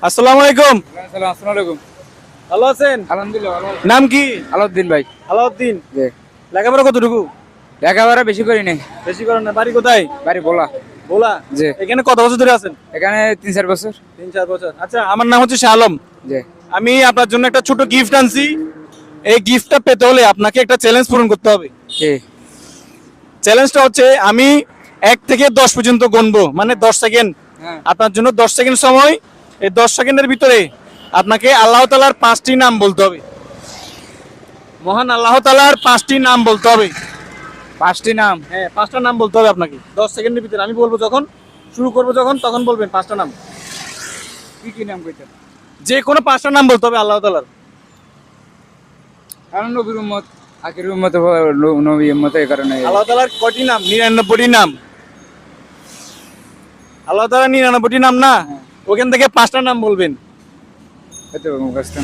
আসসালামু আলাইকুম। আসসালামু আলাইকুম। ভালো আছেন? আলহামদুলিল্লাহ ভালো আছি। নাম কি? আলাউদ্দিন ভাই। আলাউদ্দিন। জি। লেখাপড়া কতটুকু? লেখাপড়া বেশি করি নাই। বেশি করেন না। বাড়ি কোথায়? বাড়ি বলা। ভোলা। জি। এখানে কত বছর ধরে আছেন? এখানে 3-4 বছর। 3-4 বছর। আচ্ছা, আমার নাম হচ্ছে শাহ আলম। জি। আমি আপনার জন্য একটা ছোট গিফট আনছি। এই গিফটটা পেতে হলে আপনাকে একটা চ্যালেঞ্জ পূরণ করতে হবে। জি। চ্যালেঞ্জটা হচ্ছে আমি 1 থেকে 10 পর্যন্ত গুনবো, মানে 10 সেকেন্ড। হ্যাঁ। আপনার জন্য 10 সেকেন্ড সময়। এই 10 সেকেন্ডের ভিতরে আপনাকে আল্লাহ তাআলার 5টি নাম বলতে হবে। মহান আল্লাহ তাআলার 5টি নাম বলতে হবে। 5টি নাম। হ্যাঁ, 5টা নাম বলতে হবে আপনাকে 10 সেকেন্ডের ভিতরে। আমি বলবো যখন, শুরু করবো যখন, তখন বলবেন 5টা নাম। কি কি নাম কইতেন? যে কোনো 5টা নাম বলতে হবে আল্লাহ তাআলার। কারণ নবীর উম্মত, আখির উম্মত, নবী উম্মত, এই কারণে। আল্লাহ তাআলার কয়টি নাম? 99টি নাম। আল্লাহ তাআলার 99টি নাম না, ওখান থেকে 5টা নাম বলবেন। এত মুখস্থ।